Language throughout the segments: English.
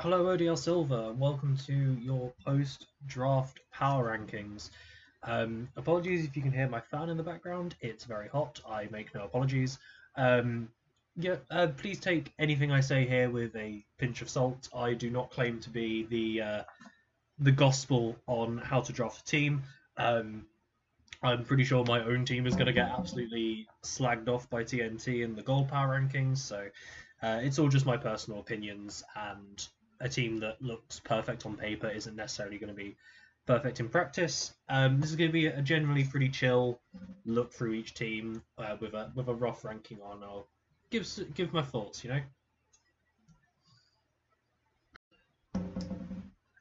Hello, ODL Silver, and welcome to your post-draft power rankings. Apologies if you can hear my fan in the background. It's very hot. I make no apologies. Please take anything I say here with a pinch of salt. I do not claim to be the gospel on how to draft a team. I'm pretty sure my own team is going to get absolutely slagged off by TNT in the gold power rankings, so it's all just my personal opinions, and a team that looks perfect on paper isn't necessarily going to be perfect in practice. This is going to be a generally pretty chill look through each team with a rough ranking on. I'll give my thoughts,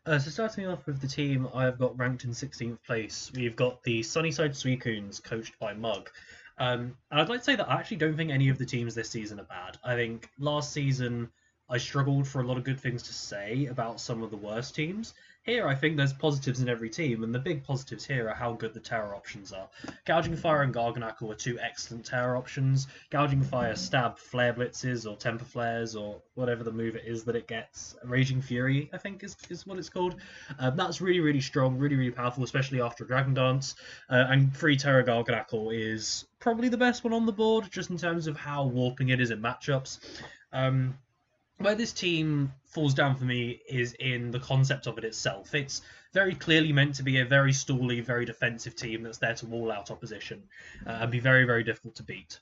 So starting off with the team I've got ranked in 16th place, we've got the Sunnyside Suun, coached by Mug. And I'd like to say that I actually don't think any of the teams this season are bad. I think last season I struggled for a lot of good things to say about some of the worst teams. Here, I think there's positives in every team, and the big positives here are how good the terror options are. Gouging Fire and Garganackle are two excellent terror options. Gouging Fire stab flare blitzes or temper flares or whatever the move it is that it gets. Raging Fury, I think, is what it's called. That's really, really strong, really, really powerful, especially after Dragon Dance. And free terror Garganackle is probably the best one on the board, just in terms of how warping it is in matchups. Where this team falls down for me is in the concept of it itself. It's very clearly meant to be a very stally, very defensive team that's there to wall out opposition and be very, very difficult to beat.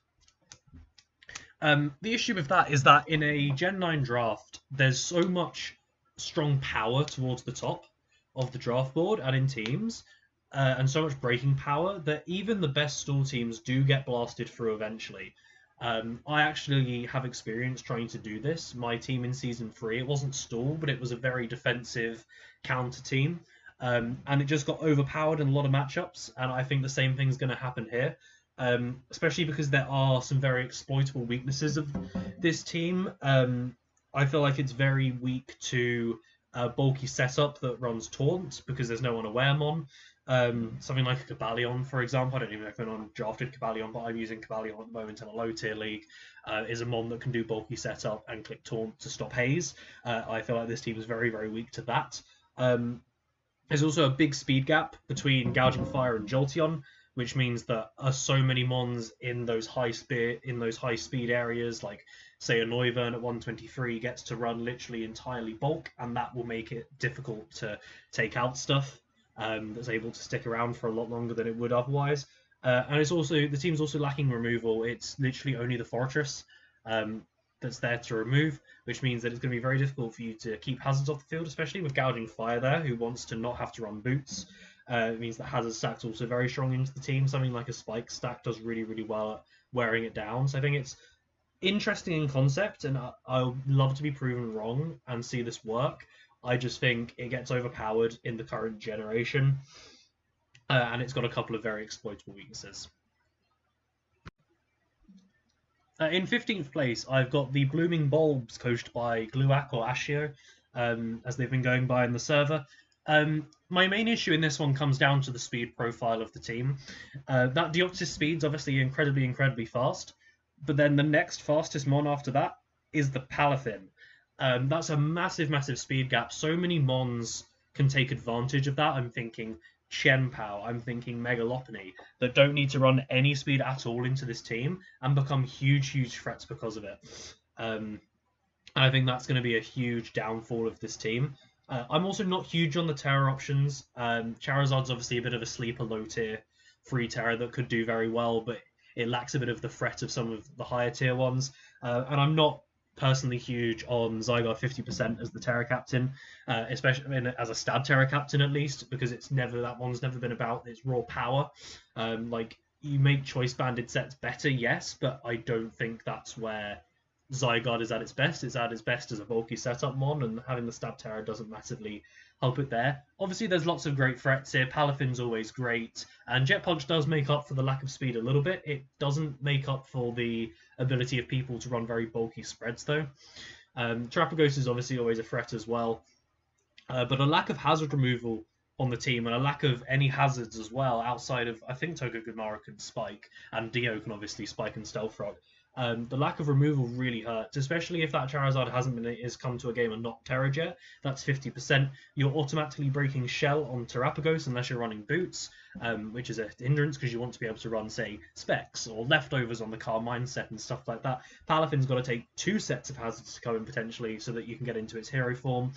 The issue with that is that in a Gen 9 draft, there's so much strong power towards the top of the draft board and in teams, and so much breaking power that even the best stall teams do get blasted through eventually. I actually have experience trying to do this. My team in Season 3, it wasn't stall, but it was a very defensive counter team. And it just got overpowered in a lot of matchups, and I think the same thing's going to happen here. Especially because there are some very exploitable weaknesses of this team. I feel like it's very weak to a bulky setup that runs taunt because there's no unaware mon. Something like a Cobalion, for example. I don't even know if anyone drafted Cobalion, but I'm using Cobalion at the moment in a low tier league. Is a mon that can do bulky setup and click taunt to stop haze. I feel like this team is very, very weak to that. There's also a big speed gap between Gouging Fire and Jolteon, which means that so many mons in those high speed areas, like say a Noivern at 123 gets to run literally entirely bulk, and that will make it difficult to take out stuff. That's able to stick around for a lot longer than it would otherwise. And it's also the team's also lacking removal. It's literally only the Fortress that's there to remove, which means that it's going to be very difficult for you to keep hazards off the field, especially with Gouging Fire there, who wants to not have to run boots. It means that hazard stack's also very strong into the team. Something like a spike stack does really, really well at wearing it down. So I think it's interesting in concept, and I'll love to be proven wrong and see this work. I just think it gets overpowered in the current generation, and it's got a couple of very exploitable weaknesses. In 15th place, I've got the Blooming Bulbs, coached by Gluak or Ashio, as they've been going by in the server. My main issue in this one comes down to the speed profile of the team. That Deoxys speed's obviously incredibly, incredibly fast, but then the next fastest mon after that is the Palathin. That's a massive, massive speed gap. So many mons can take advantage of that. I'm thinking Chien-Pao, I'm thinking Megalopony, that don't need to run any speed at all into this team and become huge, huge threats because of it. I think that's going to be a huge downfall of this team. I'm also not huge on the terror options. Charizard's obviously a bit of a sleeper low tier free terror that could do very well, but it lacks a bit of the threat of some of the higher tier ones. And I'm not personally huge on Zygarde 50% as the Terra Captain, especially as a stab Terra Captain at least, because that one's never been about its raw power. Like, you make choice banded sets better, yes, but I don't think that's where Zygarde is at its best. It's at its best as a bulky setup mon, and having the stab Terra doesn't massively help it there. Obviously, there's lots of great threats here. Palathin's always great, and Jet Punch does make up for the lack of speed a little bit. It doesn't make up for the ability of people to run very bulky spreads, though. Terrapagos is obviously always a threat as well, but a lack of hazard removal on the team and a lack of any hazards as well outside of, I think Togegudmara can spike, and Dio can obviously spike and Stealth Rock. The lack of removal really hurts, especially if that Charizard has come to a game and not Terra Jet. That's 50%. You're automatically breaking Shell on Terrapagos unless you're running Boots, which is a hindrance because you want to be able to run, say, Specs or Leftovers on the Carmine set and stuff like that. Palafin's got to take 2 sets of hazards to come in potentially so that you can get into its hero form.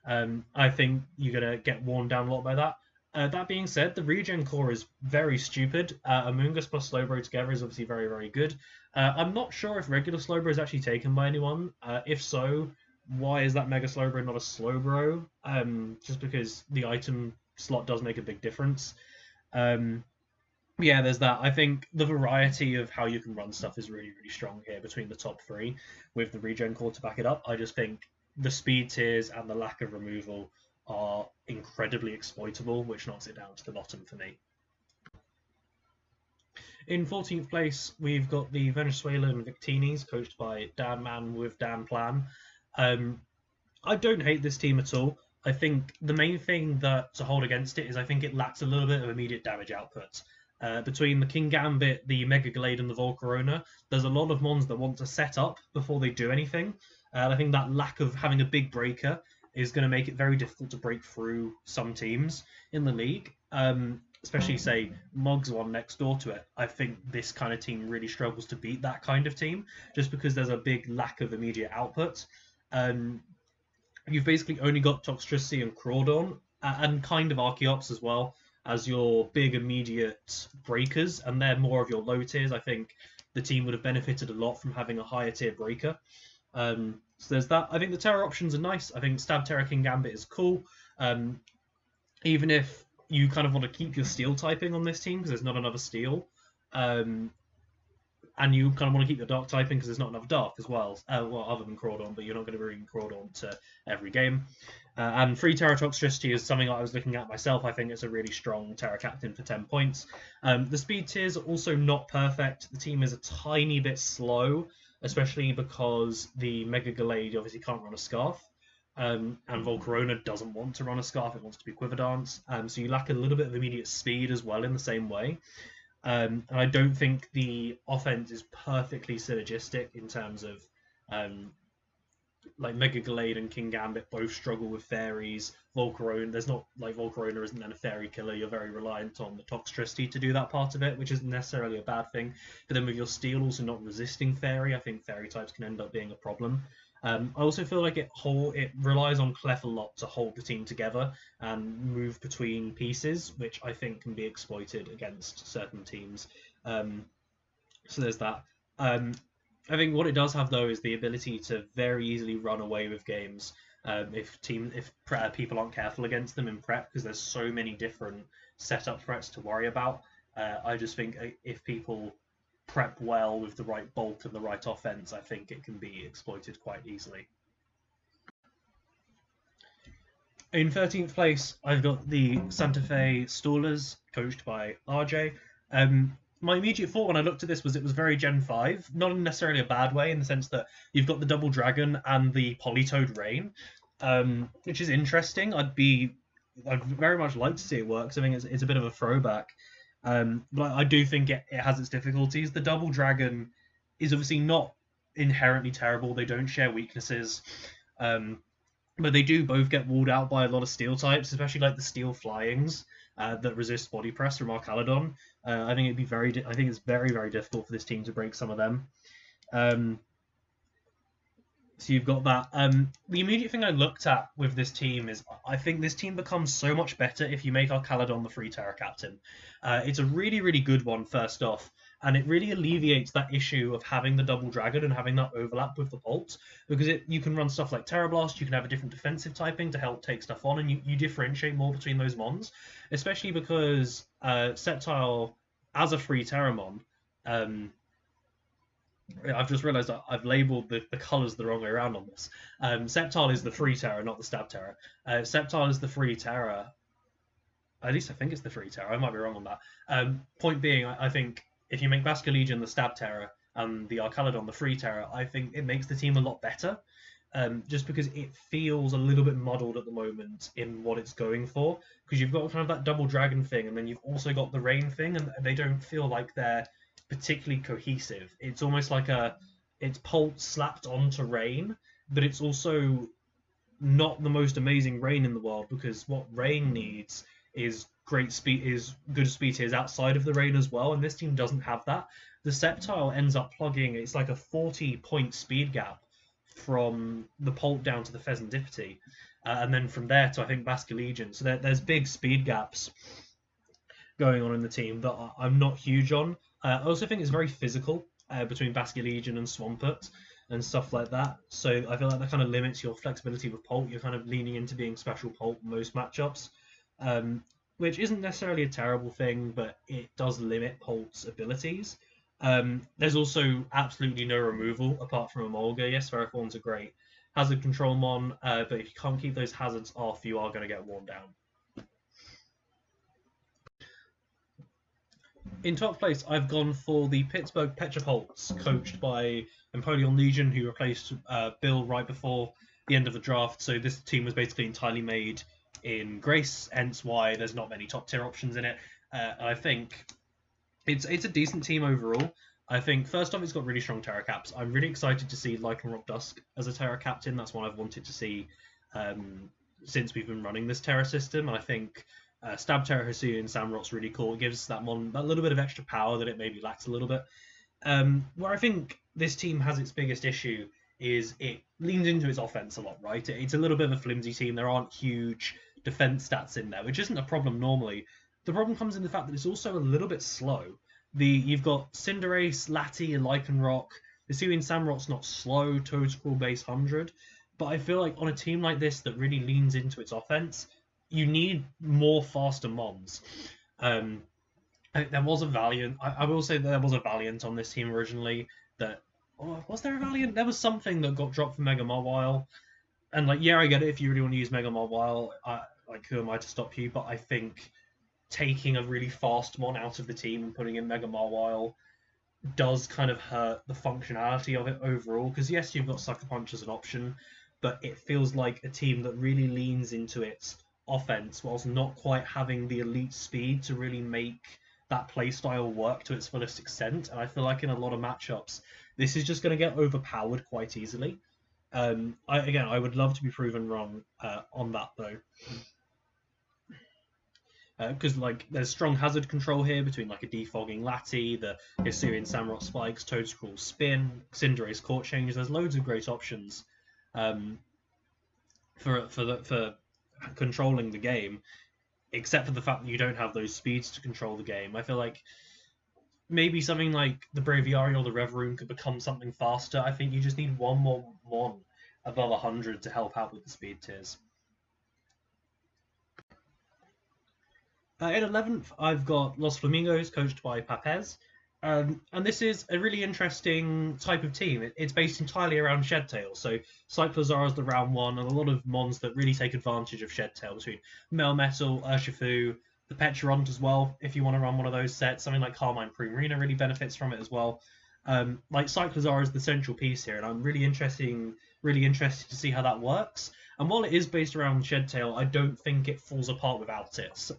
I think you're going to get worn down a lot by that. That being said, the regen core is very stupid. Amoonguss plus Slowbro together is obviously very, very good. I'm not sure if regular Slowbro is actually taken by anyone. If so, why is that Mega Slowbro not a Slowbro? Just because the item slot does make a big difference. Yeah, there's that. I think the variety of how you can run stuff is really, really strong here between the top 3 with the regen core to back it up. I just think the speed tiers and the lack of removal are incredibly exploitable, which knocks it down to the bottom for me. In 14th place, we've got the Venezuelan Victinis, coached by Dan Man with Dan Plan. I don't hate this team at all. I think the main thing that to hold against it is I think it lacks a little bit of immediate damage output. Between the King Gambit, the Mega Glade, and the Volcarona, there's a lot of mons that want to set up before they do anything. I think that lack of having a big breaker is going to make it very difficult to break through some teams in the league. Especially, say, Mog's one next door to it. I think this kind of team really struggles to beat that kind of team, just because there's a big lack of immediate output. You've basically only got Toxtricity and Crawdon, and kind of Archeops as well, as your big immediate breakers, and they're more of your low tiers. I think the team would have benefited a lot from having a higher tier breaker. So there's that. I think the Terra options are nice. I think Stab Terra King Gambit is cool. Even if you kind of want to keep your steel typing on this team because there's not another steel. And you kind of want to keep your dark typing because there's not enough dark as well. Well, other than Crawdon, but you're not going to bring Crawdon to every game. And free Terra Toxtricity is something I was looking at myself. I think it's a really strong Terra Captain for 10 points. The speed tiers are also not perfect. The team is a tiny bit slow, especially because the Mega Glade obviously can't run a Scarf. And Volcarona doesn't want to run a Scarf, it wants to be Quiver Dance. So you lack a little bit of immediate speed as well in the same way. And I don't think the offense is perfectly synergistic in terms of like Mega Glade and King Gambit both struggle with fairies. Volcarona, there's not like Volcarona isn't then a fairy killer. You're very reliant on the Toxtricity to do that part of it, which isn't necessarily a bad thing. But then with your steel also not resisting fairy, I think fairy types can end up being a problem. I also feel like it relies on Clef a lot to hold the team together and move between pieces, which I think can be exploited against certain teams. So there's that. I think what it does have though is the ability to very easily run away with games if people aren't careful against them in prep, because there's so many different setup threats to worry about. I just think if people prep well with the right bulk and the right offense, I think it can be exploited quite easily. In 13th place, I've got the Santa Fe Stallers, coached by RJ. My immediate thought when I looked at this was it was very Gen 5, not in necessarily a bad way, in the sense that you've got the Double Dragon and the Polytoad Rain, which is interesting. I'd very much like to see it work, so I think it's a bit of a throwback. But I do think it has its difficulties. The Double Dragon is obviously not inherently terrible. They don't share weaknesses. But they do both get walled out by a lot of steel types, especially like the steel flyings that resist body press from Arcaladon. I think it's very, very difficult for this team to break some of them. So you've got that. The immediate thing I looked at with this team is I think this team becomes so much better if you make Arcaladon the free Terra Captain. It's a really, really good one, first off, and it really alleviates that issue of having the Double Dragon and having that overlap with the Bolt, because you can run stuff like Terra Blast, you can have a different defensive typing to help take stuff on, and you differentiate more between those mons, especially because Sceptile, as a free Terramon, I've just realised I've labelled the colours the wrong way around on this. Sceptile is the free Terra, not the Stab Terra. Sceptile is the free Terra. At least I think it's the free Terra. I might be wrong on that. Point being, I think if you make Basculegion the Stab Terra and the Arcaladon the free Terra, I think it makes the team a lot better. Just because it feels a little bit muddled at the moment in what it's going for. Because you've got kind of that Double Dragon thing, and then you've also got the Rain thing, and they don't feel like they're particularly cohesive. It's almost like it's Pult slapped onto Rain, but it's also not the most amazing Rain in the world, because what Rain needs is good speed tiers outside of the Rain as well, and this team doesn't have that. The Sceptile ends up plugging, it's like a 40-point speed gap from the Pult down to the Pheasantipity, and then from there to, I think, Basculegion. So there's big speed gaps going on in the team that I'm not huge on. I also think it's very physical between Basculegion and Swampert and stuff like that. So I feel like that kind of limits your flexibility with Pult. You're kind of leaning into being special Pult most matchups, which isn't necessarily a terrible thing, but it does limit Pult's abilities. There's also absolutely no removal apart from Emolga. Yes, Ferrothorns are great hazard control mon, but if you can't keep those hazards off, you are going to get worn down. In top place, I've gone for the Pittsburgh Pets, coached by Empoleon Legion, who replaced Bill right before the end of the draft. So this team was basically entirely made in Grace, hence why there's not many top tier options in it. I think it's a decent team overall. I think first off, it's got really strong Terra Caps. I'm really excited to see Lycanroc Dusk as a Terra Captain. That's one I've wanted to see since we've been running this Terra system, and I think Stab Terra Hisuian Samurot's really cool. It gives that mon a little bit of extra power that it maybe lacks a little bit. Where I think this team has its biggest issue is it leans into its offense a lot, right? It's a little bit of a flimsy team. There aren't huge defense stats in there, which isn't a problem normally. The problem comes in the fact that it's also a little bit slow. You've got Cinderace, Lati, and Lycanroc. Hisuian Samurot's not slow, Toedscruel base 100, but I feel like on a team like this that really leans into its offense, you need more faster mons. There was a Valiant. I will say that there was a Valiant on this team originally. Was there a Valiant? There was something that got dropped for Mega Mawile. And yeah, I get it if you really want to use Mega Mawile. Who am I to stop you? But I think taking a really fast mon out of the team and putting in Mega Mawile does kind of hurt the functionality of it overall. Because yes, you've got Sucker Punch as an option, but it feels like a team that really leans into its offense whilst not quite having the elite speed to really make that playstyle work to its fullest extent. And I feel like in a lot of matchups, this is just going to get overpowered quite easily. I would love to be proven wrong on that though. Because there's strong hazard control here between a defogging Lati, the Hisuian Samurott spikes, Toedscruel spin, Cinderace court change. There's loads of great options for controlling the game, except for the fact that you don't have those speeds to control the game. I feel like maybe something like the Braviary or the Reveroon could become something faster. I think you just need one more mon above 100 to help out with the speed tiers. In 11th, I've got Los Flamingos, coached by Papez. And this is a really interesting type of team. It's based entirely around Shedtail. So Cyclozar is the round one, and a lot of mons that really take advantage of Shedtail between Melmetal, Urshifu, the Petront as well, if you want to run one of those sets. Something like Carmine Primarina really benefits from it as well. Cyclozar is the central piece here, and I'm really interested to see how that works. And while it is based around Shedtail, I don't think it falls apart without it.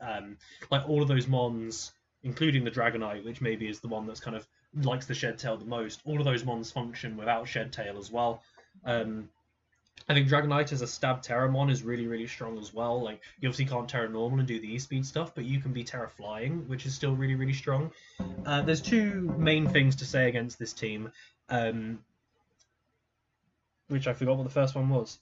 All of those mons, including the Dragonite, which maybe is the one that's kind of likes the Shedtail the most, all of those mons function without Shedtail as well. I think Dragonite as a stab Terra mon is really, really strong as well. You obviously can't Terra normal and do the E-speed stuff, but you can be Terra flying, which is still really, really strong. There's two main things to say against this team, which I forgot what the first one was.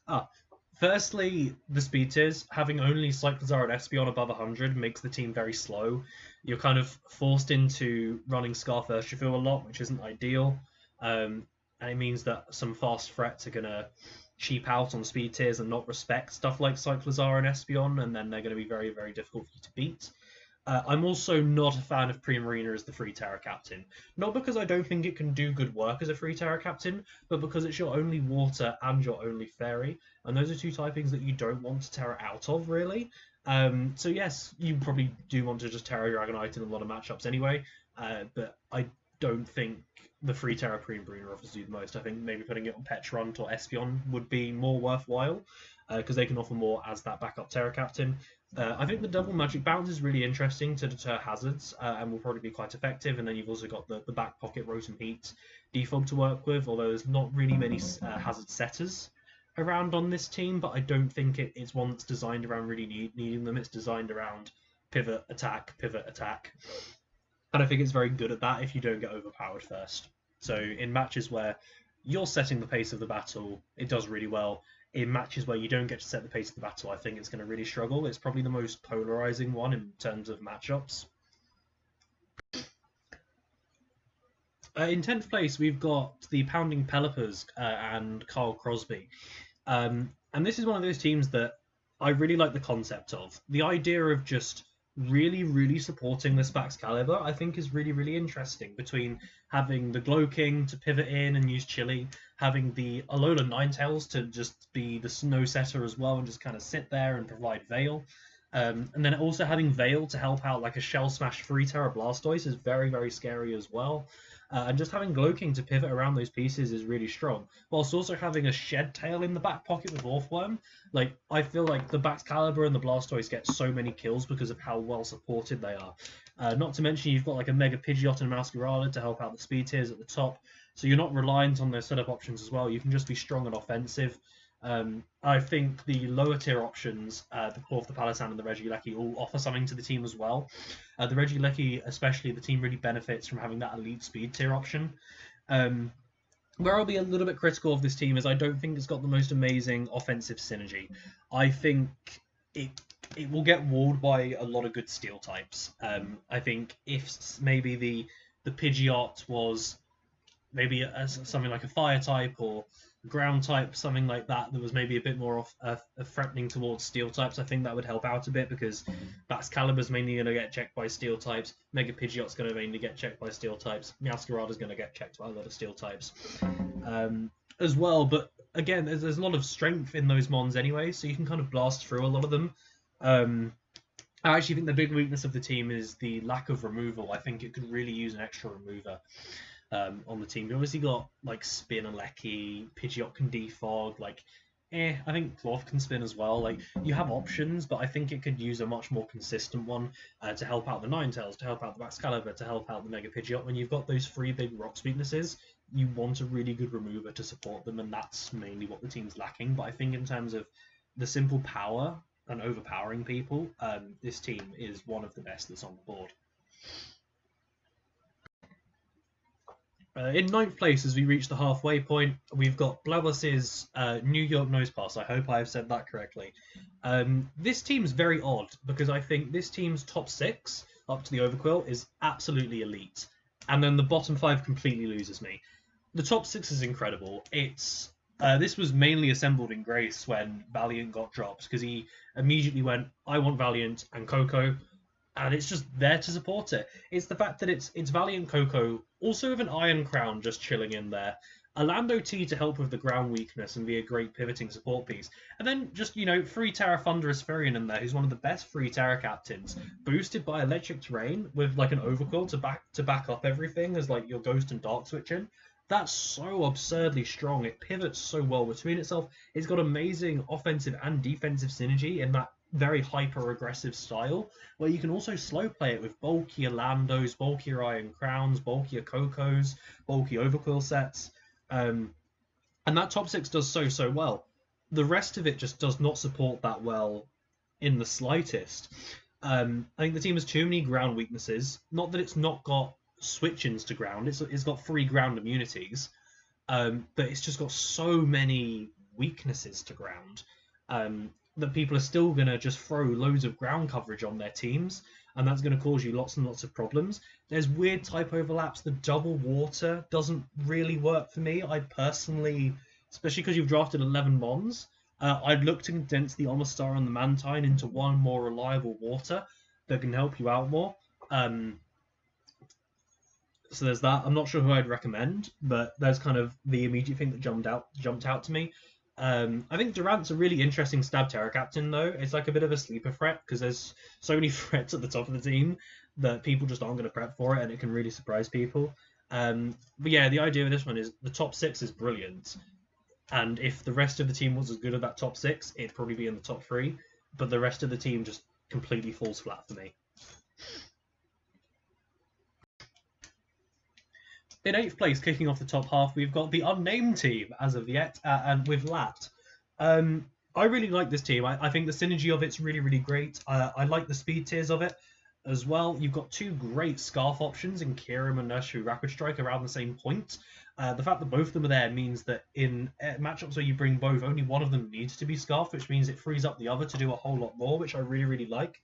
Firstly, the speed tiers. Having only Cyclozar and Espeon above 100 makes the team very slow. You're kind of forced into running Scarf Urshifu a lot, which isn't ideal. And it means that some fast threats are going to cheap out on speed tiers and not respect stuff like Cyclozar and Espeon, and then they're going to be very, very difficult for you to beat. I'm also not a fan of Primarina as the free Terra Captain. Not because I don't think it can do good work as a free Terra Captain, but because it's your only water and your only fairy, and those are two typings that you don't want to Terra out of, really. So yes, you probably do want to just Terra Dragonite in a lot of matchups anyway, but I don't think the free Terra Preen Bruner offers you the most. I think maybe putting it on Petront or Espion would be more worthwhile because they can offer more as that backup Terra Captain. I think the double magic bounce is really interesting to deter hazards and will probably be quite effective. And then you've also got the back pocket Rotom Heat defog to work with, although there's not really many hazard setters around on this team, but I don't think it's one that's designed around really needing them. It's designed around pivot, attack, and I think it's very good at that if you don't get overpowered first. So in matches where you're setting the pace of the battle, it does really well. In matches where you don't get to set the pace of the battle, I think it's going to really struggle. It's probably the most polarizing one in terms of matchups. In 10th place, we've got the Pounding Pelipers and Carl Crosby. And this is one of those teams that I really like the concept of. The idea of just really supporting this Baxcalibur, I think, is really interesting. Between having the Glow King to pivot in and use Chili, having the Alola Ninetales to just be the snow setter as well and just kind of sit there and provide Veil. And then also having Veil to help out like a Shell Smash free Terra Blastoise is very scary as well. And just having Glow King to pivot around those pieces is really strong. Whilst also having a Shed Tail in the back pocket with Orthworm. Like, I feel like the Baxcalibur and the Blastoise get so many kills because of how well supported they are. Not to mention you've got like a Mega Pidgeot and Masquerada to help out the speed tiers at the top. So you're not reliant on those setup options as well. You can just be strong and offensive. I think the lower tier options, the Core of the Palisand and the Regieleki, all offer something to the team as well. The Regieleki, especially, the team really benefits from having that elite speed tier option. Where I'll be a little bit critical of this team is I don't think it's got the most amazing offensive synergy. I think it will get walled by a lot of good steel types. I think if maybe the Pidgeot was maybe something like a fire type or ground type, something like that was maybe a bit more threatening towards steel types, I think that would help out a bit because Baxcalibur's mainly going to get checked by steel types, Mega Pidgeot's going to mainly get checked by steel types, Masquerada's going to get checked by a lot of steel types as well. But again, there's a lot of strength in those mons anyway, so you can kind of blast through a lot of them. I actually think the big weakness of the team is the lack of removal. I think it could really use an extra remover. On the team. You obviously got like Spin and Lecky, Pidgeot can defog, I think Cloth can spin as well. Like, you have options, but I think it could use a much more consistent one to help out the Ninetales, to help out the Baxcalibur, to help out the Mega Pidgeot. When you've got those three big rocks weaknesses, you want a really good remover to support them, and that's mainly what the team's lacking. But I think in terms of the simple power and overpowering people, this team is one of the best that's on the board. In 9th place, as we reach the halfway point, we've got Blabus's New York Nosepass. I hope I have said that correctly. This team's very odd because I think this team's top 6 up to the Overquill is absolutely elite. And then the bottom 5 completely loses me. The top 6 is incredible. This was mainly assembled in Grace when Valiant got dropped because he immediately went, I want Valiant and Coco. And it's just there to support it. It's the fact that it's Valiant Coco, also with an Iron Crown just chilling in there. A Lando T to help with the ground weakness and be a great pivoting support piece. And then just, free Terra Thunderous Furion in there, who's one of the best free Terra captains, boosted by Electric Terrain with like an Overquill to back up everything as like your Ghost and Dark switching. That's so absurdly strong. It pivots so well between itself. It's got amazing offensive and defensive synergy in that very hyper-aggressive style, where you can also slow play it with bulkier Landos, bulkier Iron Crowns, bulkier Cocos, bulky Overquill sets. And that top 6 does so well. The rest of it just does not support that well in the slightest. I think the team has too many ground weaknesses. Not that it's not got switch-ins to ground, it's got 3 ground immunities, but it's just got so many weaknesses to ground. That people are still going to just throw loads of ground coverage on their teams, and that's going to cause you lots and lots of problems. There's weird type overlaps. The double water doesn't really work for me. I personally, especially because you've drafted 11 Mons, I'd look to condense the Omastar and the Mantine into one more reliable water that can help you out more. So there's that. I'm not sure who I'd recommend, but there's kind of the immediate thing that jumped out to me. I think Durant's a really interesting stab Terra captain, though. It's like a bit of a sleeper threat because there's so many threats at the top of the team that people just aren't going to prep for it, and it can really surprise people. But yeah, the idea of this one is the top 6 is brilliant, and if the rest of the team was as good at that top 6, it'd probably be in the top 3, but the rest of the team just completely falls flat for me. In 8th place, kicking off the top half, we've got the Unnamed team as of yet, and with Lat. I really like this team. I think the synergy of it's really, really great. I like the speed tiers of it as well. You've got 2 great Scarf options in Kirim and Nursery Rapid Strike around the same point. The fact that both of them are there means that in matchups where you bring both, only one of them needs to be Scarf, which means it frees up the other to do a whole lot more, which I really, really like.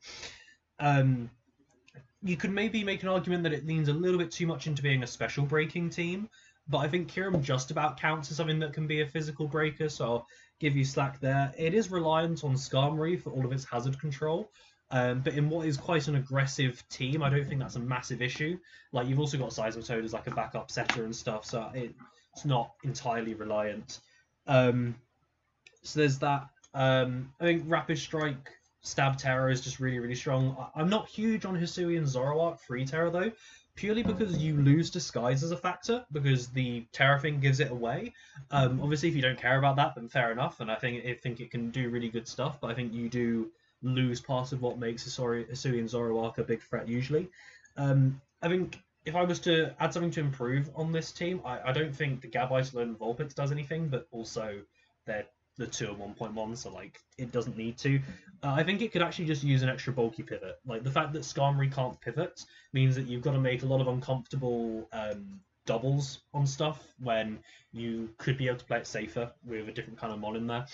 You could maybe make an argument that it leans a little bit too much into being a special breaking team, but I think Kirim just about counts as something that can be a physical breaker, so I'll give you slack there. It is reliant on Skarmory for all of its hazard control, but in what is quite an aggressive team, I don't think that's a massive issue. Like, you've also got Seismitoad as like a backup setter and stuff, so it's not entirely reliant. So there's that. I think Rapid Strike Stab Terror is just really, really strong. I'm not huge on Hisui and Zoroark Free Terror though, purely because you lose Disguise as a factor, because the Terror thing gives it away. Obviously, if you don't care about that, then fair enough, and I think it can do really good stuff, but I think you do lose part of what makes Hisui and Zoroark a big threat usually. I think if I was to add something to improve on this team, I don't think the Gabite and Vulpix does anything, but also they're the 2 and 1.1, so like it doesn't need to. I think it could actually just use an extra bulky pivot. Like, the fact that Skarmory can't pivot means that you've got to make a lot of uncomfortable doubles on stuff when you could be able to play it safer with a different kind of mon in there.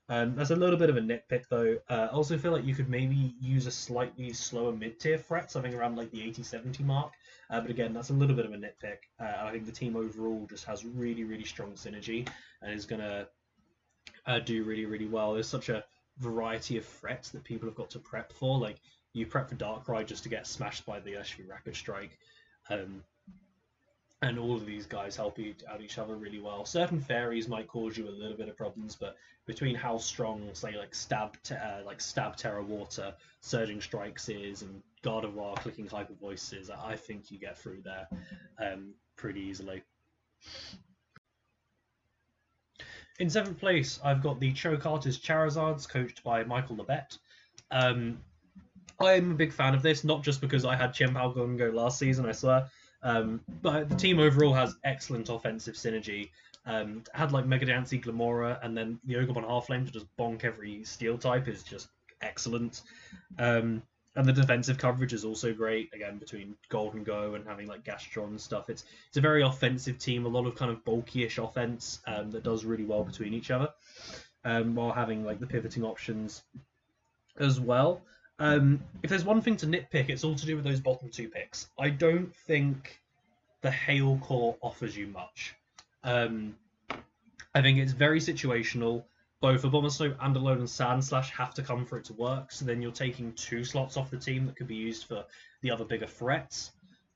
That's a little bit of a nitpick though. I also feel like you could maybe use a slightly slower mid-tier threat, something around like the 80-70 mark. But again, that's a little bit of a nitpick. I think the team overall just has really, really strong synergy and is going to do really, really well. There's such a variety of threats that people have got to prep for. Like, you prep for Darkrai just to get smashed by the Urshifu Rapid Strike. And all of these guys help out each other really well. Certain fairies might cause you a little bit of problems, but between how strong, say, like Stab Terra Water, Surging Strikes is, and Gardevoir clicking Hyper Voices, I think you get through there pretty easily. In 7th place, I've got the Cho'Gath Charizards, coached by Michael Labette. I'm a big fan of this, not just because I had Chien-Pao Go last season, I swear, but the team overall has excellent offensive synergy. Had like Mega Dancy, Glamora, and then the Ogre-Bon Halflame to just bonk every steel type is just excellent. And the defensive coverage is also great, again, between Golden Go and having like Gastron and stuff. It's a very offensive team, a lot of kind of bulky-ish offense that does really well between each other, while having like the pivoting options as well. If there's one thing to nitpick, it's all to do with those bottom 2 picks. I don't think the Hail Core offers you much. I think it's very situational. Both Abomasnow and Alolan Sandslash have to come for it to work, so then you're taking 2 slots off the team that could be used for the other bigger threats,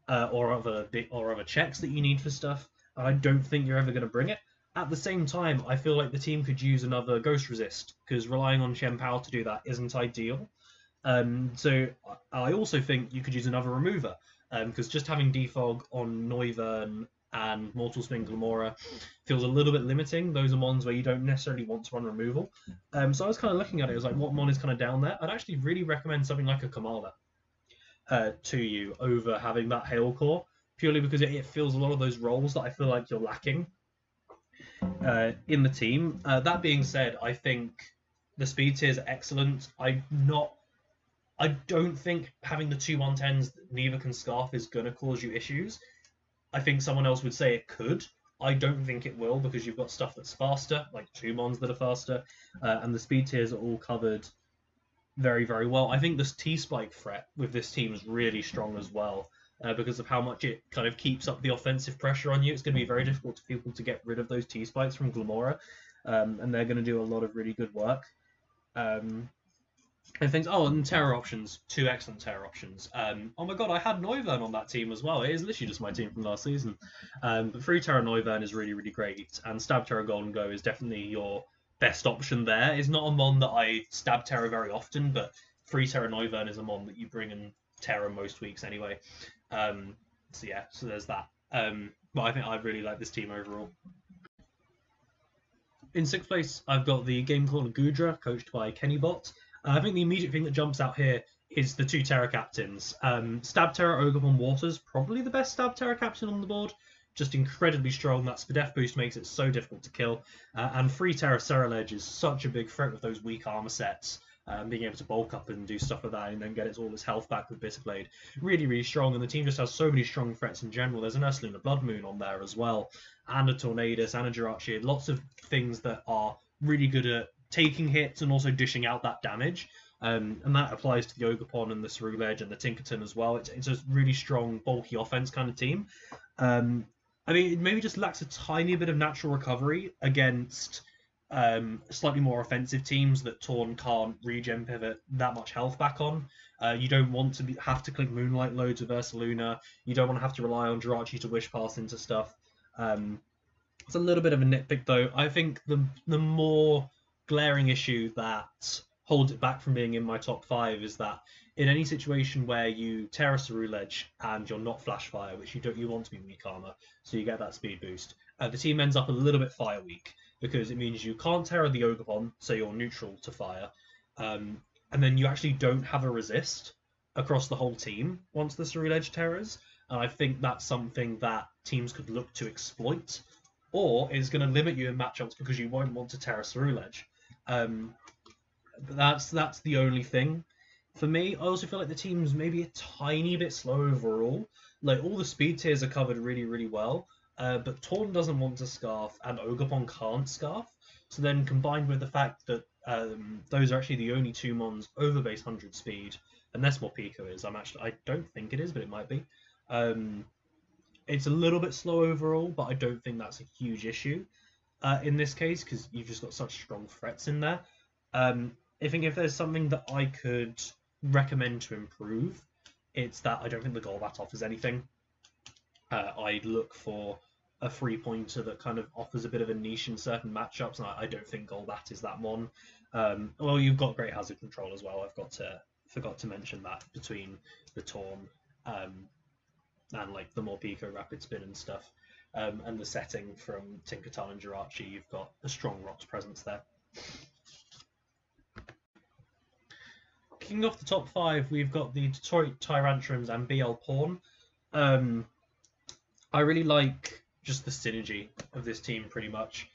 or other checks that you need for stuff, and I don't think you're ever going to bring it. At the same time, I feel like the team could use another Ghost Resist, because relying on Chien-Pao to do that isn't ideal. So I also think you could use another remover, because just having Defog on Noivern and Mortal Spin Glamora feels a little bit limiting. Those are mons where you don't necessarily want to run removal. So I was kind of looking at it as like, what mon is kind of down there? I'd actually really recommend something like a Kamala to you over having that Hail Core, purely because it fills a lot of those roles that I feel like you're lacking in the team. That being said, I think the speed tiers are excellent. I don't think having the 2 110s that neither can Scarf is going to cause you issues. I think someone else would say it could. I don't think it will, because you've got stuff that's faster, like 2 mons that are faster, and the speed tiers are all covered very, very well. I think this T-Spike threat with this team is really strong as well, because of how much it kind of keeps up the offensive pressure on you. It's going to be very difficult for people to get rid of those T-Spikes from Glamora, and they're going to do a lot of really good work. And things. Oh, and terror options. 2 excellent terror options. Oh my god, I had Noivern on that team as well. It is literally just my team from last season. But Free Terror Noivern is really, really great. And Stab Terror Golden Go is definitely your best option there. It's not a mon that I Stab Terror very often, but Free Terror Noivern is a mon that you bring in Terror most weeks anyway. So yeah, so there's that. But I think I really like this team overall. In sixth place, I've got the game caller Goodra, coached by Kenny Bott. I think the immediate thing that jumps out here is the two Terra captains. Stab Terra Ogre Waters, probably the best Stab Terra captain on the board. Just incredibly strong. That Spadef boost makes it so difficult to kill. And Free Terra Ceruledge is such a big threat with those weak armor sets. Being able to bulk up and do stuff like that and then get all its health back with Bitterblade. Really, really strong. And the team just has so many strong threats in general. There's an Ursaluna Blood Moon on there as well. And a Tornadus and a Jirachi. Lots of things that are really good at taking hits and also dishing out that damage. And that applies to the Ogerpon and the Ceruledge and the Tinkerton as well. It's a really strong, bulky offense kind of team. I mean, it maybe just lacks a tiny bit of natural recovery against slightly more offensive teams that Torn can't regen pivot that much health back on. You don't want to have to click Moonlight loads with Ursaluna. You don't want to have to rely on Jirachi to wish pass into stuff. It's a little bit of a nitpick though. I think the more glaring issue that holds it back from being in my top 5 is that in any situation where you Terra Ceruledge and you're not Flash Fire, which you want to be weak armor, so you get that speed boost, the team ends up a little bit fire weak because it means you can't Terra the Ogerpon, so you're neutral to fire, and then you actually don't have a resist across the whole team once the Ceruledge Terras. And I think that's something that teams could look to exploit, or is going to limit you in matchups because you won't want to Terra Ceruledge. But that's the only thing. For me, I also feel like the team's maybe a tiny bit slow overall. Like, all the speed tiers are covered really, really well, but Torn doesn't want to Scarf, and Ogerpon can't Scarf. So then, combined with the fact that those are actually the only two mons over base 100 speed, unless Morpeko is. I don't think it is, but it might be. It's a little bit slow overall, but I don't think that's a huge issue in this case because you've just got such strong threats in there. I think if there's something that I could recommend to improve, it's that I don't think the Golbat offers anything. I'd look for a 3-pointer that kind of offers a bit of a niche in certain matchups, and I don't think Golbat is that one. Well, you've got great hazard control as well. Forgot to mention that between the Torn and like the Morpeko Rapid Spin and stuff, and the setting from Tinkerton and Jirachi, you've got a strong Rocks presence there. Kicking off the top 5, we've got the Detroit Tyrantrums and BL Pawn. I really like just the synergy of this team, pretty much.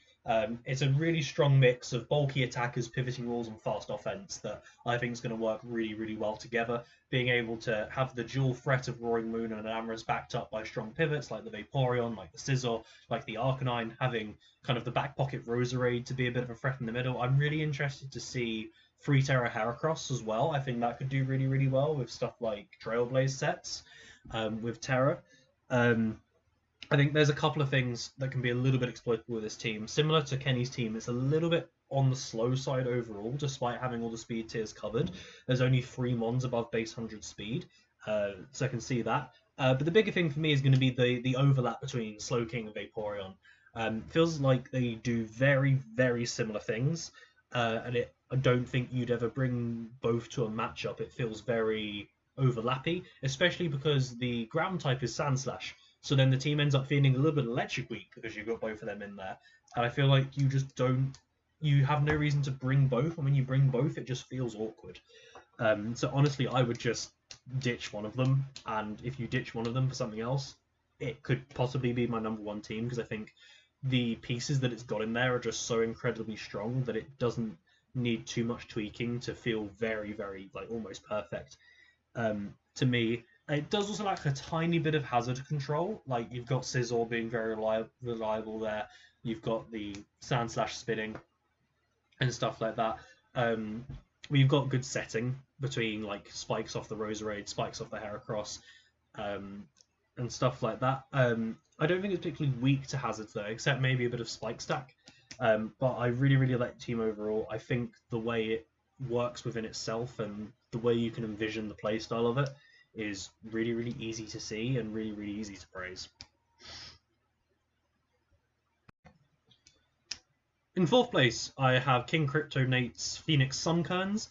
It's a really strong mix of bulky attackers, pivoting walls, and fast offense that I think is going to work really, really well together. Being able to have the dual threat of Roaring Moon and Amorous backed up by strong pivots like the Vaporeon, like the Scizor, like the Arcanine, having kind of the back pocket Roserade to be a bit of a threat in the middle. I'm really interested to see Free Terra Heracross as well. I think that could do really, really well with stuff like Trailblaze sets with Terra. I think there's a couple of things that can be a little bit exploitable with this team. Similar to Kenny's team, it's a little bit on the slow side overall, despite having all the speed tiers covered. There's only 3 mons above base 100 speed, so I can see that. But the bigger thing for me is going to be the overlap between Slowking and Vaporeon. Feels like they do very, very similar things, and I don't think you'd ever bring both to a matchup. It feels very overlappy, especially because the ground type is Sandslash. So then the team ends up feeling a little bit electric weak because you've got both of them in there. And I feel like you have no reason to bring both. And when you bring both, it just feels awkward. So honestly, I would just ditch one of them. And if you ditch one of them for something else, it could possibly be my number 1 team because I think the pieces that it's got in there are just so incredibly strong that it doesn't need too much tweaking to feel very, very, like, almost perfect. To me, it does also lack a tiny bit of hazard control. Like, you've got Scizor being very reliable there. You've got the Sandslash spinning and stuff like that. We've got good setting between, like, spikes off the Roserade, spikes off the Heracross, and stuff like that. I don't think it's particularly weak to hazards, though, except maybe a bit of spike stack. But I really, really like the team overall. I think the way it works within itself and the way you can envision the playstyle of it is really, really easy to see and really, really easy to praise. In 4th place, I have King Kryptonate's Phoenix Sunkerns.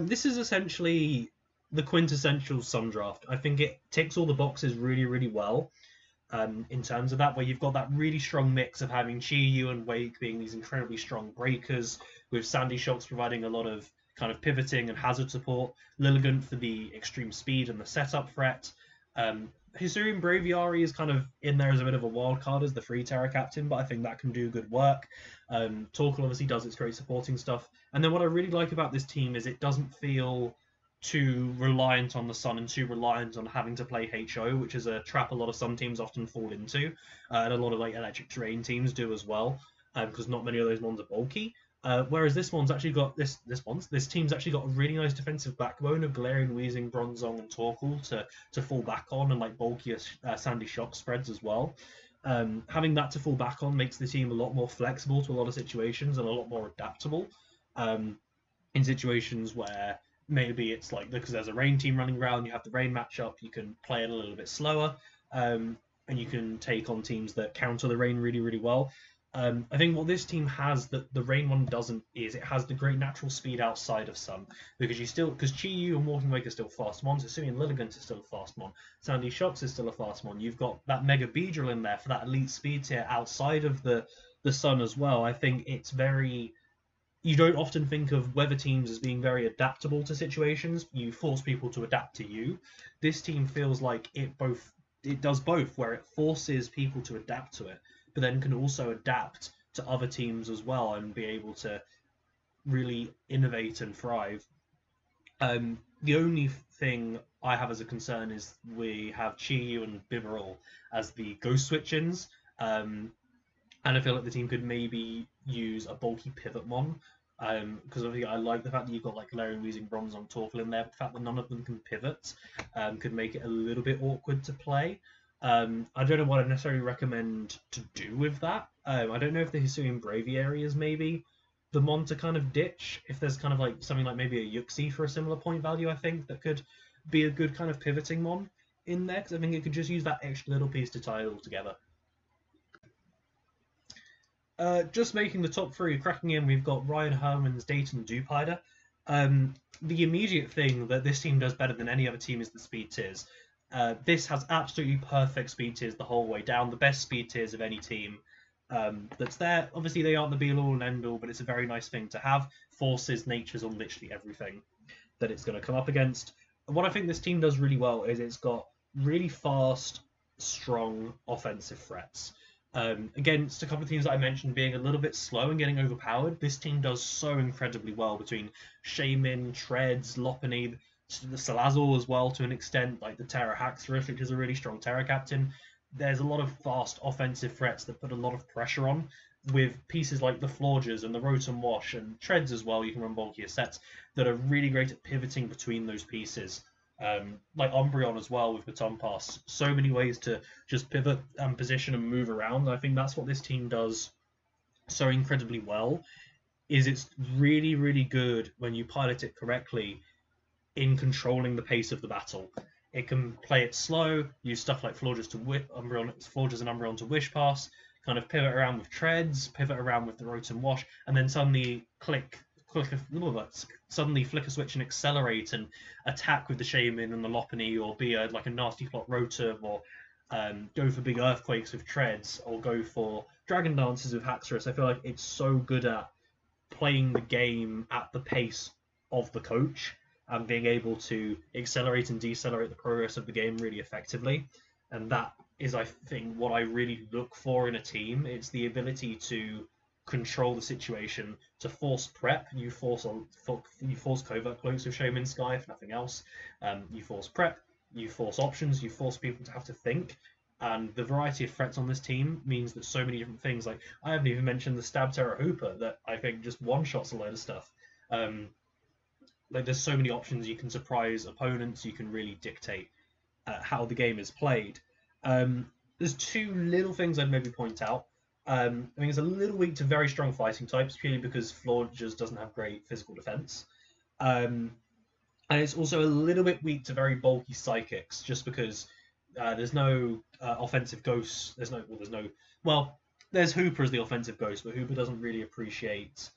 This is essentially the quintessential Sun draft. I think it ticks all the boxes really, really well. in terms of that, where you've got that really strong mix of having Chi Yu and Wake being these incredibly strong breakers, with Sandy Shocks providing a lot of kind of pivoting and hazard support, Lilligant for the extreme speed and the setup threat. Hisuian Braviary is kind of in there as a bit of a wild card as the free Terra captain, but I think that can do good work. Torkoal obviously does its great supporting stuff. And then what I really like about this team is it doesn't feel too reliant on the Sun and too reliant on having to play HO, which is a trap a lot of Sun teams often fall into, and a lot of like electric terrain teams do as well, because not many of those ones are bulky. Whereas this team's actually got a really nice defensive backbone of Galarian, Weezing, Bronzong, and Torkoal to fall back on, and like bulkier Sandy Shock spreads as well. Having that to fall back on makes the team a lot more flexible to a lot of situations and a lot more adaptable. In situations where maybe it's like because there's a rain team running around, you have the rain matchup, you can play it a little bit slower, and you can take on teams that counter the rain really, really well. I think what this team has that the rain one doesn't is it has the great natural speed outside of Sun, because Chi Yu and Walking Wake are still fast mons, assuming Lilligant is still a fast mon, Sandy Shocks is still a fast mon. You've got that Mega Beedrill in there for that elite speed tier outside of the Sun as well. I think it's very. You don't often think of weather teams as being very adaptable to situations. You force people to adapt to you. This team feels like it does both, where it forces people to adapt to it, but then can also adapt to other teams as well and be able to really innovate and thrive. The only thing I have as a concern is we have Chi Yu and Bibarel as the ghost switch-ins, and I feel like the team could maybe use a bulky pivot mon, because I like the fact that you've got like Galarian, Weezing, Bronzong, Torkoal in there, but the fact that none of them can pivot could make it a little bit awkward to play. I don't know what I'd necessarily recommend to do with that. I don't know if the Hisuian Braviary is maybe the mon to kind of ditch. If there's kind of like something like maybe a Yuxi for a similar point value, I think that could be a good kind of pivoting mon in there, because I think it could just use that extra little piece to tie it all together. Just making the top three, cracking in, we've got Ryan Herman's Dayton Dyer. The immediate thing that this team does better than any other team is the speed tiers. This has absolutely perfect speed tiers the whole way down, the best speed tiers of any team that's there. Obviously, they aren't the be-all and end-all, but it's a very nice thing to have. Forces natures on literally everything that it's going to come up against. And what I think this team does really well is it's got really fast, strong offensive threats. Against a couple of teams that I mentioned being a little bit slow and getting overpowered, this team does so incredibly well between Shaman, Treads, Lopunny, the Salazzle as well to an extent, like the Terra Haxorus, which is a really strong Terra captain. There's a lot of fast offensive threats that put a lot of pressure on, with pieces like the Florges and the Rotom Wash and Treads as well, you can run bulkier sets, that are really great at pivoting between those pieces. Like Umbreon as well with Baton Pass. So many ways to just pivot and position and move around. I think that's what this team does so incredibly well, is it's really, really good when you pilot it correctly in controlling the pace of the battle. It can play it slow, use stuff like Florges to Florges and Umbreon to Wish Pass, kind of pivot around with Treads, pivot around with the Rotom Wash, and then suddenly suddenly flicker switch and accelerate and attack with the Shaman and the Lopunny, or be like a nasty plot Rotom, or go for big earthquakes with Treads, or go for Dragon Dances with Haxorus. I feel like it's so good at playing the game at the pace of the coach and being able to accelerate and decelerate the progress of the game really effectively. And that is, I think, what I really look for in a team. It's the ability to control the situation, to force prep. You force covert cloaks with Shaman Sky, if nothing else. You force prep, you force options, you force people to have to think. And the variety of threats on this team means that so many different things, like I haven't even mentioned the Stab Terra Hooper, that I think just one-shots a load of stuff. Like there's so many options, you can surprise opponents, you can really dictate how the game is played. There's two little things I'd maybe point out. I mean, it's a little weak to very strong fighting types, purely because Florges doesn't have great physical defense. And it's also a little bit weak to very bulky psychics, just because there's no offensive ghosts. There's Hooper as the offensive ghost, but Hooper doesn't really appreciate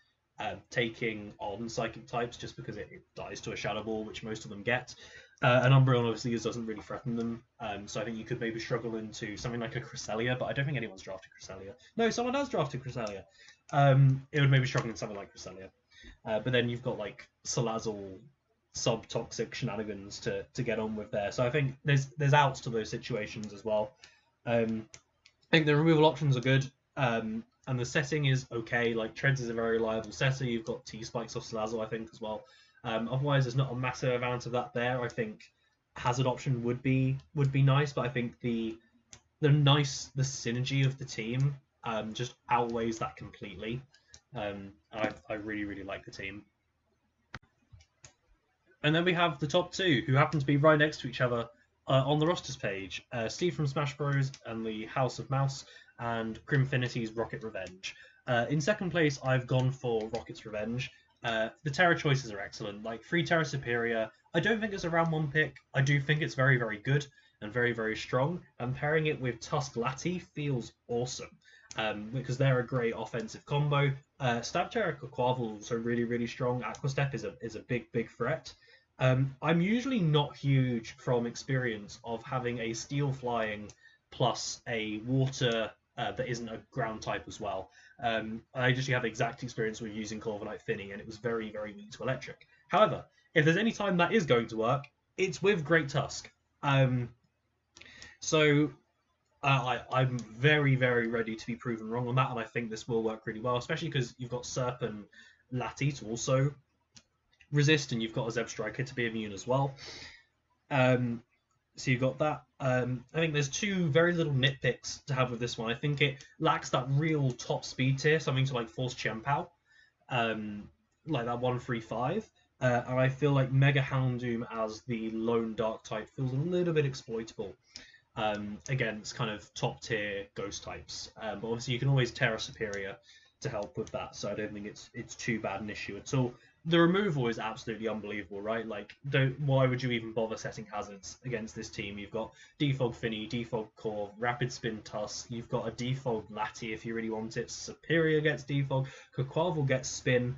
taking on psychic types just because it dies to a Shadow Ball, which most of them get. And Umbreon obviously doesn't really threaten them, so I think you could maybe struggle into something like a Cresselia, but I don't think anyone's drafted Cresselia. No, someone has drafted Cresselia. It would maybe struggle in something like Cresselia. But then you've got like Salazzle sub-toxic shenanigans to get on with there. So I think there's outs to those situations as well. I think the removal options are good, and the setting is okay. Like Treads is a very reliable setter. You've got T-Spikes off Salazzle, I think, as well. Otherwise, there's not a massive amount of that there. I think Hazard option would be nice, but I think the synergy of the team just outweighs that completely. I really like the team. And then we have the top two, who happen to be right next to each other on the rosters page. Steve from Smash Bros. And the House of Mouse, and Crimfinity's Rocket Revenge. In second place, I've gone for Rocket's Revenge. The Terra choices are excellent. Like, free Terra Superior, I don't think it's a round one pick. I do think it's very, very good and very, very strong. And pairing it with Tusk Lati feels awesome. Because they're a great offensive combo. Stab Terra Quavel is also really, really strong. Aqua Step is a big threat. I'm usually not huge from experience of having a Steel Flying plus a Water that isn't a ground type as well. I usually have exact experience with using Corviknight Finny, and it was very, very weak to Electric. However, if there's any time that is going to work, it's with Great Tusk. So I'm very, very ready to be proven wrong on that, and I think this will work really well, especially because you've got Serpent Lati to also resist, and you've got a Zeb Striker to be immune as well. So you've got that. I think there's two very little nitpicks to have with this one. I think it lacks that real top speed tier, something to like Force Chien-Pao, like that 135. And I feel like Mega Houndoom as the lone dark type feels a little bit exploitable against kind of top tier ghost types. But obviously you can always Terra Superior to help with that, so I don't think it's too bad an issue at all. The removal is absolutely unbelievable, right? Like, why would you even bother setting hazards against this team? You've got Defog Finny, Defog Corv, Rapid Spin Tusk. You've got a Defog Lati if you really want it. Superior gets Defog. Quavel gets Spin.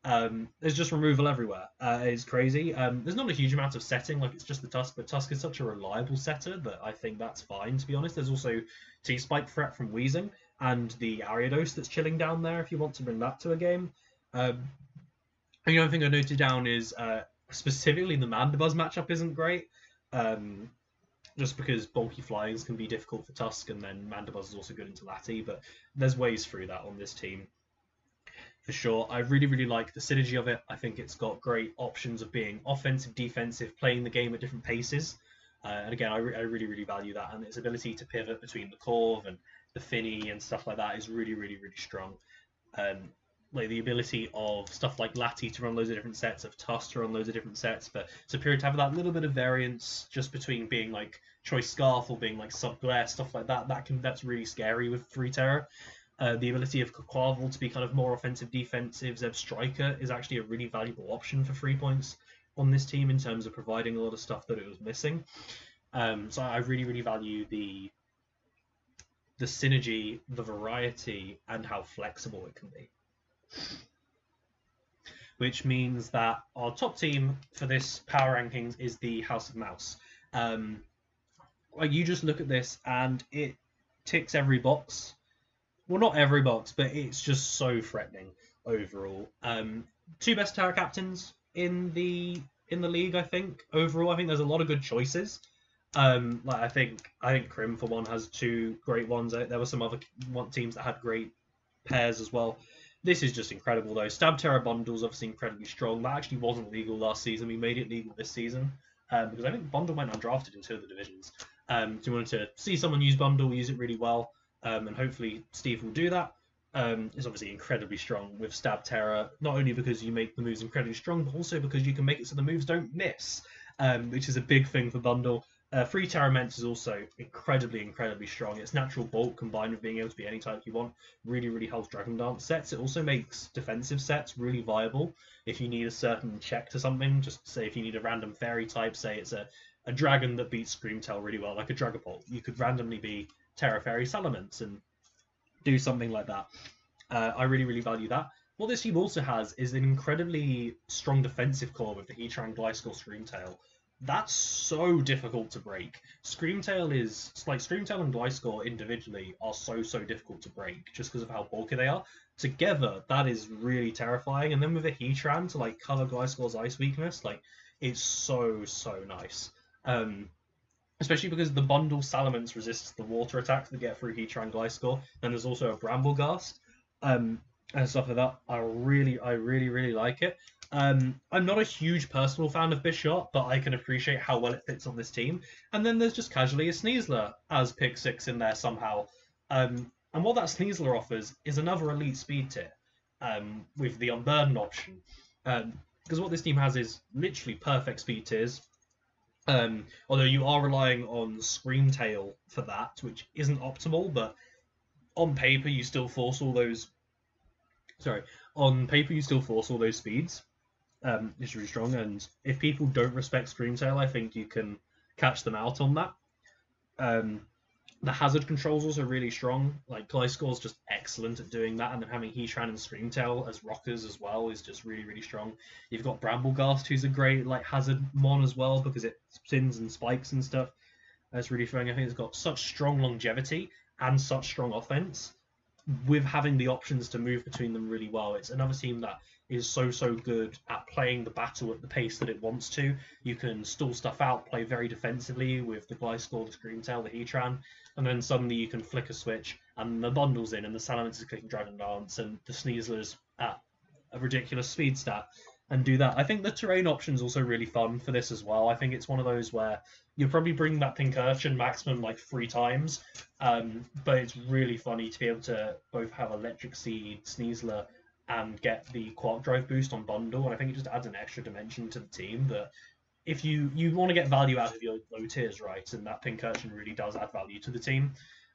There's just removal everywhere. It's crazy. There's not a huge amount of setting, like it's just the Tusk, but Tusk is such a reliable setter that I think that's fine, to be honest. There's also T-Spike threat from Weezing, and the Ariados that's chilling down there if you want to bring that to a game. The only thing I noted down is specifically the Mandibuzz matchup isn't great, just because bulky flyings can be difficult for Tusk, and then Mandibuzz is also good into Lati, but there's ways through that on this team. For sure, I really, really like the synergy of it. I think it's got great options of being offensive, defensive, playing the game at different paces. And again, I really, really value that, and its ability to pivot between the Corv and the Finny and stuff like that is really, really, really strong. Like the ability of stuff like Lati to run loads of different sets, of Tusk to run loads of different sets, but Superior to have that little bit of variance just between being like Choice Scarf or being like Sub-Glare, stuff like that. That's really scary with 3 Terra. The ability of Quavel to be kind of more offensive, defensive, Zeb Striker is actually a really valuable option for 3 points on this team in terms of providing a lot of stuff that it was missing. So I really, really value the synergy, the variety, and how flexible it can be. Which means that our top team for this power rankings is the House of Mouse. Like you just look at this and it ticks every box. Well, not every box, but it's just so threatening overall. 2 best Terra captains in the league, I think. Overall, I think there's a lot of good choices. Like I think Crim for one has 2 great ones. There were some other teams that had great pairs as well. This is just incredible, though. Stab Terra Bundle is obviously incredibly strong. That actually wasn't legal last season. We made it legal this season because I think Bundle went undrafted in 2 of the divisions. So you wanted to see someone use Bundle, use it really well, and hopefully Steve will do that. It's obviously incredibly strong with Stab Terra, not only because you make the moves incredibly strong, but also because you can make it so the moves don't miss, which is a big thing for Bundle. Free Terra Mence is also incredibly strong. Its natural bulk combined with being able to be any type you want really, really helps Dragon Dance sets. It also makes defensive sets really viable. If you need a certain check to something, just say if you need a random fairy type, say it's a dragon that beats Screamtail really well, like a Dragapult, you could randomly be Terra Fairy Salamence and do something like that. I really, really value that. What this team also has is an incredibly strong defensive core with the Heatran, Gliscor, Screamtail. That's so difficult to break. Screamtail and Gliscor individually are so difficult to break just because of how bulky they are. Together, that is really terrifying. And then with a Heatran to like cover Gliscor's ice weakness, like it's so nice. Especially because the bundle Salamence resists the water attacks that get through Heatran Gliscor. Then there's also a Brambleghast. And stuff like that. I really like it. I'm not a huge personal fan of Bisharp, but I can appreciate how well it fits on this team. And then there's just casually a Sneasler as pick 6 in there somehow. And what that Sneasler offers is another elite speed tier with the Unburden option. Because what this team has is literally perfect speed tiers. Although you are relying on Screamtail for that, which isn't optimal, but on paper you still force all those speeds, which is really strong. And if people don't respect Screamtail, I think you can catch them out on that. The hazard control's also really strong. Like Gliscor's just excellent at doing that, and then having Heatran and Screamtail as rockers as well is just really strong. You've got Brambleghast, who's a great like hazard mon as well because it spins and spikes and stuff. That's really strong. I think it's got such strong longevity and such strong offense with having the options to move between them really well. It's another team that is so good at playing the battle at the pace that it wants to. You can stall stuff out, play very defensively with the Gliscor, the Screamtail, the Heatran, and then suddenly you can flick a switch and the bundle's in and the Salamence is clicking Dragon Dance and the Sneasler's at a ridiculous speed stat and do that. I think the terrain option is also really fun for this as well. I think it's one of those where you'll probably bring that Pincurchin maximum like 3 times, but it's really funny to be able to both have Electric Seed, Sneasler, and get the Quark Drive boost on bundle, and I think it just adds an extra dimension to the team that if you want to get value out of your low tiers, right, and that Pincurchin really does add value to the team.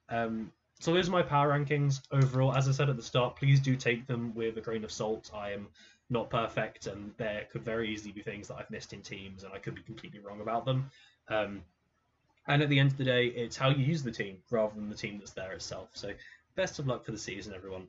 So those are my power rankings overall. As I said at the start, please do take them with a grain of salt. I am not perfect, and there could very easily be things that I've missed in teams, and I could be completely wrong about them. And at the end of the day, it's how you use the team rather than the team that's there itself. So best of luck for the season, everyone.